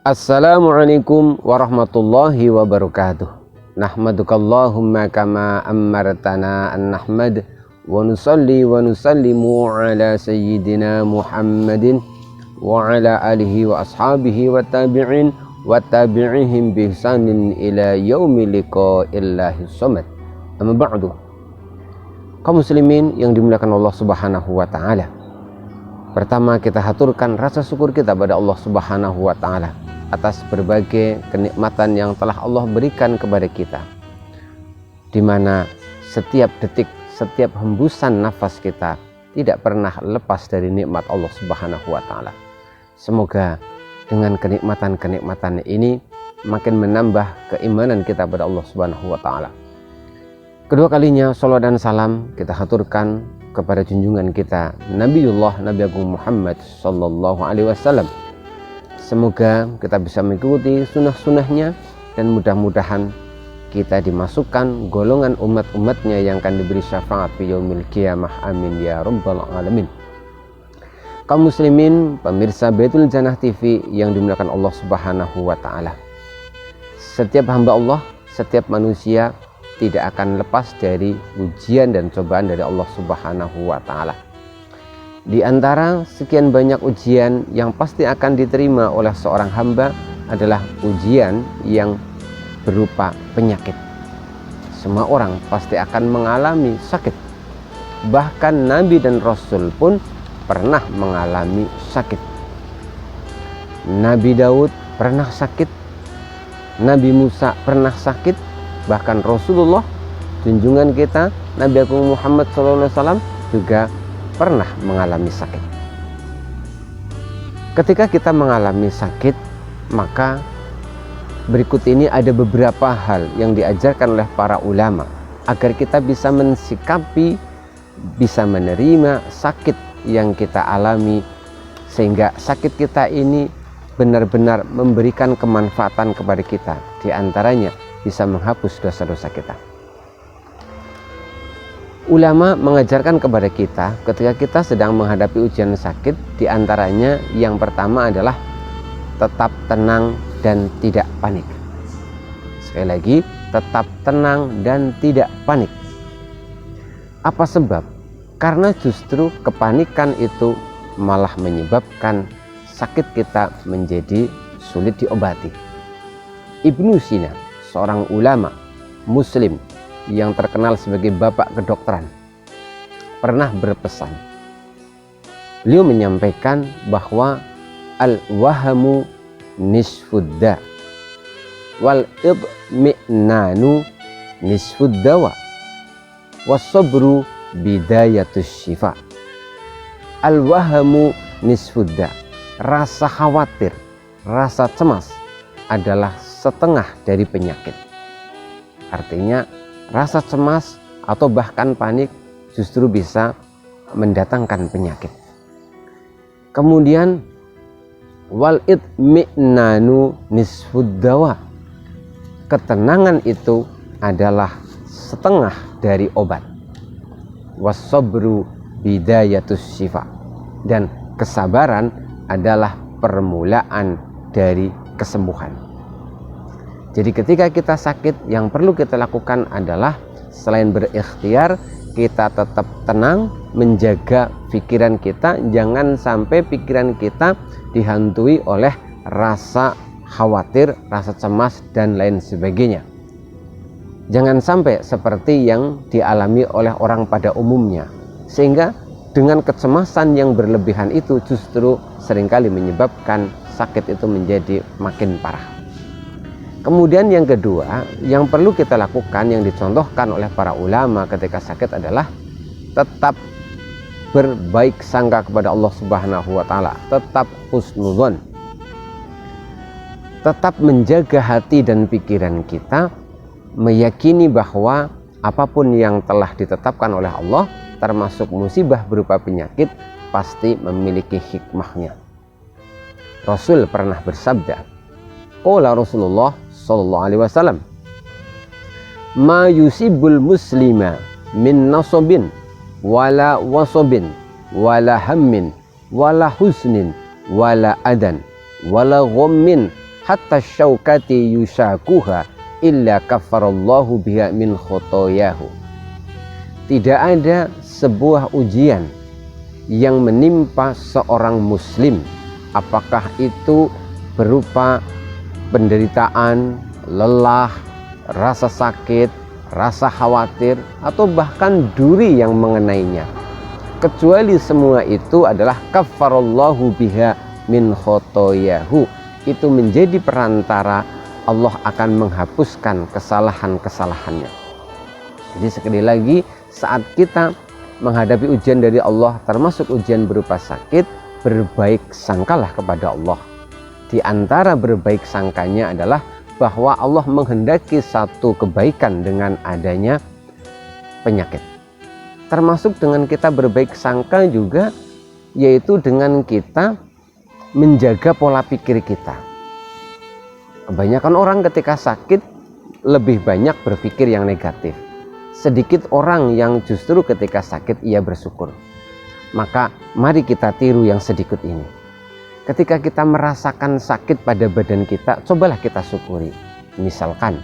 Assalamualaikum warahmatullahi wabarakatuh. Nahmadukallahumma kama ammartana an nahmad wa nusalli wa nusallimu ala sayyidina Muhammadin wa ala alihi wa ashabihi wa tabi'in wa tabi'ihim bi ihsanin ila yaumi liqa'illahi samad. Amma ba'du. Kaum muslimin yang dimuliakan Allah Subhanahu wa taala. Pertama, kita haturkan rasa syukur kita pada Allah Subhanahu wa taala atas berbagai kenikmatan yang telah Allah berikan kepada kita, di mana setiap detik, setiap hembusan nafas kita tidak pernah lepas dari nikmat Allah Subhanahu wa taala. Semoga dengan kenikmatan-kenikmatan ini makin menambah keimanan kita pada Allah Subhanahu wa taala. Kedua kalinya salawat dan salam kita haturkan kepada junjungan kita Nabi Agung Muhammad sallallahu alaihi wasallam. Semoga kita bisa mengikuti sunnah-sunnahnya dan mudah-mudahan kita dimasukkan golongan umat-umatnya yang akan diberi syafaat di yaumil qiyamah. Amin ya rabbal alamin. Kaum muslimin, pemirsa Baitul Jannah TV yang dimuliakan Allah Subhanahu wa taala. Setiap hamba Allah, setiap manusia tidak akan lepas dari ujian dan cobaan dari Allah Subhanahu wa taala. Di antara sekian banyak ujian yang pasti akan diterima oleh seorang hamba adalah ujian yang berupa penyakit. Semua orang pasti akan mengalami sakit. Bahkan Nabi dan Rasul pun pernah mengalami sakit. Nabi Daud pernah sakit, Nabi Musa pernah sakit, bahkan Rasulullah junjungan kita Nabi Agung Muhammad SAW juga pernah mengalami sakit. Ketika kita mengalami sakit, maka berikut ini ada beberapa hal yang diajarkan oleh para ulama agar kita bisa mensikapi, bisa menerima sakit yang kita alami, sehingga sakit kita ini benar-benar memberikan kemanfaatan kepada kita. Di antaranya bisa menghapus dosa-dosa kita. Ulama mengajarkan kepada kita ketika kita sedang menghadapi ujian sakit, di antaranya yang pertama adalah tetap tenang dan tidak panik. Sekali lagi, tetap tenang dan tidak panik. Apa sebab? Karena justru kepanikan itu malah menyebabkan sakit kita menjadi sulit diobati. Ibnu Sina, seorang ulama muslim yang terkenal sebagai bapak kedokteran, pernah berpesan. Beliau menyampaikan bahwa al-wahamu nisfudda wal idmi'nanu nisfuddawa was-sabru bidayatus syifa. Al-wahamu nisfudda, rasa khawatir, rasa cemas adalah setengah dari penyakit. Artinya rasa cemas atau bahkan panik justru bisa mendatangkan penyakit. Kemudian wal idmi'nanu nisfuddawa, ketenangan itu adalah setengah dari obat. Was-sabru bidayatus syifa, dan kesabaran adalah permulaan dari kesembuhan. Jadi ketika kita sakit, yang perlu kita lakukan adalah selain berikhtiar, kita tetap tenang, menjaga pikiran kita, jangan sampai pikiran kita dihantui oleh rasa khawatir, rasa cemas, dan lain sebagainya. Jangan sampai seperti yang dialami oleh orang pada umumnya, sehingga dengan kecemasan yang berlebihan itu justru seringkali menyebabkan sakit itu menjadi makin parah. Kemudian yang kedua, yang perlu kita lakukan, yang dicontohkan oleh para ulama ketika sakit adalah tetap berbaik sangka kepada Allah Subhanahu wa Ta'ala, tetap husnudzon, tetap menjaga hati dan pikiran kita, meyakini bahwa apapun yang telah ditetapkan oleh Allah, termasuk musibah berupa penyakit, pasti memiliki hikmahnya. Rasul pernah bersabda, qala Rasulullah sallallahu alaihi wasallam, ma yusibul muslima min nasabin wala wasabin wala hammin wala husnin wala adan wala ghammin hatta syaukati yushakuha illa kafarallahu biha min khotoyahu. Tidak ada sebuah ujian yang menimpa seorang muslim, apakah itu berupa penderitaan, lelah, rasa sakit, rasa khawatir, atau bahkan duri yang mengenainya, kecuali semua itu adalah kafarallahu biha min khotoyahu. Itu menjadi perantara Allah akan menghapuskan kesalahan-kesalahannya. Jadi sekali lagi, saat kita menghadapi ujian dari Allah, termasuk ujian berupa sakit, berbaik sangkalah kepada Allah. Di antara berbaik sangkanya adalah bahwa Allah menghendaki satu kebaikan dengan adanya penyakit. Termasuk dengan kita berbaik sangka juga, yaitu dengan kita menjaga pola pikir kita. Kebanyakan orang ketika sakit lebih banyak berpikir yang negatif. Sedikit orang yang justru ketika sakit ia bersyukur. Maka mari kita tiru yang sedikit ini. Ketika kita merasakan sakit pada badan kita, cobalah kita syukuri. Misalkan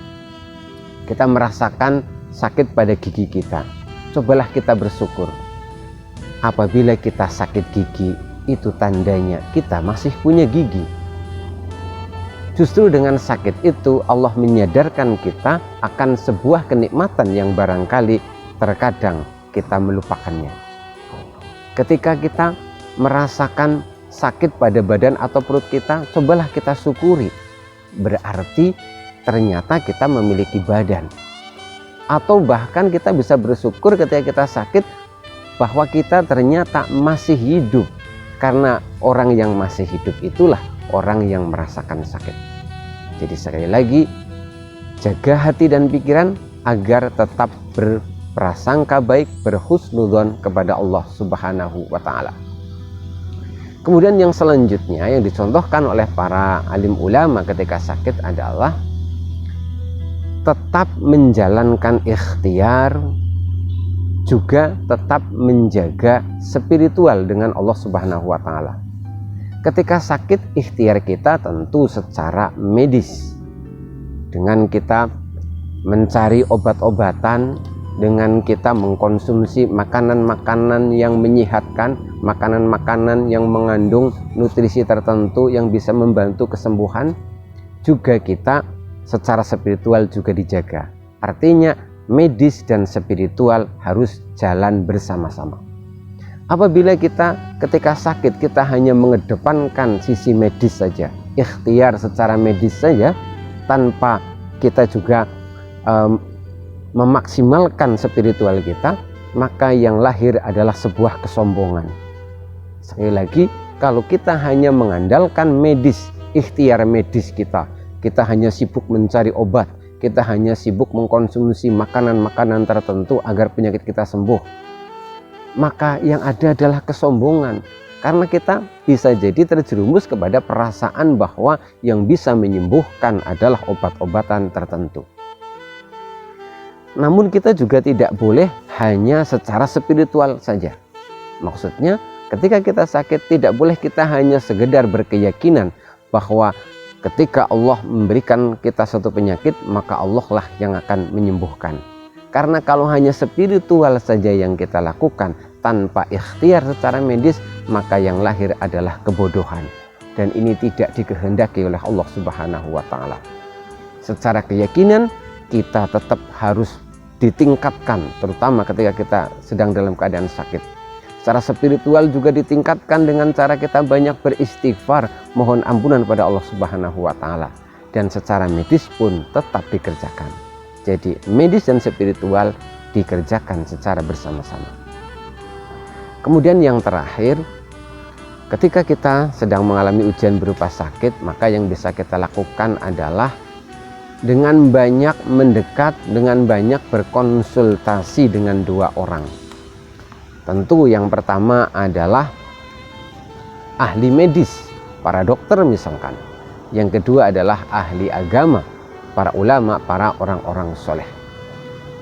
kita merasakan sakit pada gigi kita, cobalah kita bersyukur. Apabila kita sakit gigi, itu tandanya kita masih punya gigi. Justru dengan sakit itu Allah menyadarkan kita akan sebuah kenikmatan yang barangkali terkadang kita melupakannya. Ketika kita merasakan sakit pada badan atau perut kita, cobalah kita syukuri. Berarti ternyata kita memiliki badan. Atau bahkan kita bisa bersyukur ketika kita sakit bahwa kita ternyata masih hidup. Karena orang yang masih hidup itulah orang yang merasakan sakit. Jadi sekali lagi, jaga hati dan pikiran agar tetap berprasangka baik, berhusnudzon kepada Allah Subhanahu wa Ta'ala. Kemudian yang selanjutnya yang dicontohkan oleh para alim ulama ketika sakit adalah tetap menjalankan ikhtiar, juga tetap menjaga spiritual dengan Allah Subhanahu wa Ta'ala. Ketika sakit, ikhtiar kita tentu secara medis, dengan kita mencari obat-obatan, dengan kita mengkonsumsi makanan-makanan yang menyehatkan, makanan-makanan yang mengandung nutrisi tertentu yang bisa membantu kesembuhan. Juga kita secara spiritual juga dijaga. Artinya medis dan spiritual harus jalan bersama-sama. Apabila kita ketika sakit kita hanya mengedepankan sisi medis saja, ikhtiar secara medis saja, tanpa kita juga memaksimalkan spiritual kita, maka yang lahir adalah sebuah kesombongan. Sekali lagi, kalau kita hanya mengandalkan medis, ikhtiar medis kita hanya sibuk mencari obat, kita hanya sibuk mengkonsumsi makanan-makanan tertentu agar penyakit kita sembuh, maka yang ada adalah kesombongan. Karena kita bisa jadi terjerumus kepada perasaan bahwa yang bisa menyembuhkan adalah obat-obatan tertentu. Namun kita juga tidak boleh hanya secara spiritual saja. Maksudnya ketika kita sakit, tidak boleh kita hanya sekedar berkeyakinan bahwa ketika Allah memberikan kita suatu penyakit, maka Allah lah yang akan menyembuhkan. Karena kalau hanya spiritual saja yang kita lakukan tanpa ikhtiar secara medis, maka yang lahir adalah kebodohan. dan ini tidak dikehendaki oleh Allah Subhanahu wa Ta'ala. Secara keyakinan kita tetap harus ditingkatkan, terutama ketika kita sedang dalam keadaan sakit. Secara spiritual juga ditingkatkan dengan cara kita banyak beristighfar, mohon ampunan pada Allah Subhanahu wa Ta'ala. Dan secara medis pun tetap dikerjakan. Jadi medis dan spiritual dikerjakan secara bersama-sama. Kemudian yang terakhir, ketika kita sedang mengalami ujian berupa sakit, maka yang bisa kita lakukan adalah dengan banyak mendekat, dengan banyak berkonsultasi dengan dua orang. Tentu yang pertama adalah ahli medis, para dokter misalkan. Yang kedua adalah ahli agama, para ulama, para orang-orang soleh.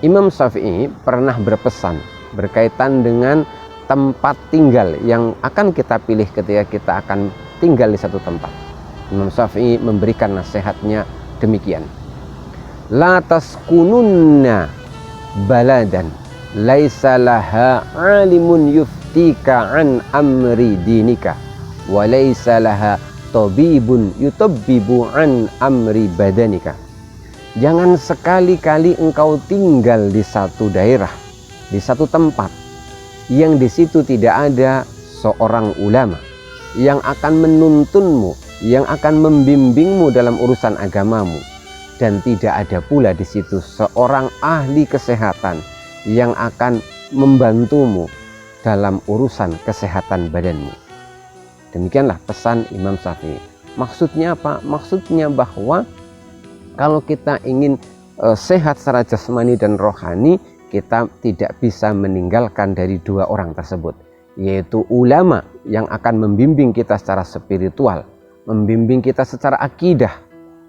Imam Syafi'i pernah berpesan berkaitan dengan tempat tinggal yang akan kita pilih ketika kita akan tinggal di satu tempat. Imam Syafi'i memberikan nasihatnya demikian: la taskununna baladan laisa laha alimun yuftika an amri dinika wa laisa laha tabibun yutabbibu an amri badanika. Jangan sekali-kali engkau tinggal di satu daerah, di satu tempat yang di situ tidak ada seorang ulama yang akan menuntunmu, yang akan membimbingmu dalam urusan agamamu, dan tidak ada pula di situ seorang ahli kesehatan yang akan membantumu dalam urusan kesehatan badanmu. Demikianlah pesan Imam Syafi'i. Maksudnya apa? Maksudnya bahwa kalau kita ingin sehat secara jasmani dan rohani, kita tidak bisa meninggalkan dari dua orang tersebut, yaitu ulama yang akan membimbing kita secara spiritual, membimbing kita secara akidah,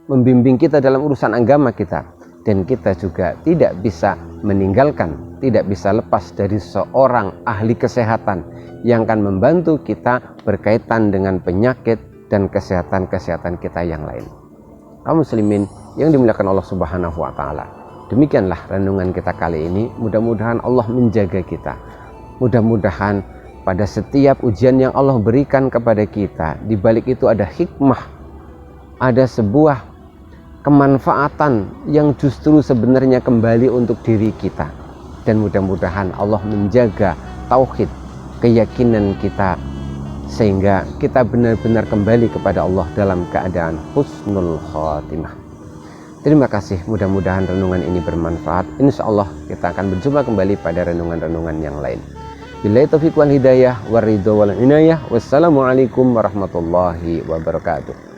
membimbing kita dalam urusan agama kita. Dan kita juga tidak bisa meninggalkan, tidak bisa lepas dari seorang ahli kesehatan yang akan membantu kita berkaitan dengan penyakit dan kesehatan-kesehatan kita yang lain. Kaum muslimin yang dimuliakan Allah Subhanahu wa Ta'ala, demikianlah renungan kita kali ini. Mudah-mudahan Allah menjaga kita. Mudah-mudahan pada setiap ujian yang Allah berikan kepada kita, di balik itu ada hikmah, ada sebuah kemanfaatan yang justru sebenarnya kembali untuk diri kita. Dan mudah-mudahan Allah menjaga tauhid, keyakinan kita, sehingga kita benar-benar kembali kepada Allah dalam keadaan husnul khatimah. Terima kasih, mudah-mudahan renungan ini bermanfaat. Insya Allah kita akan berjumpa kembali pada renungan-renungan yang lain. Billahi taufiq wal hidayah, waridho wal inayah. Wassalamualaikum warahmatullahi wabarakatuh.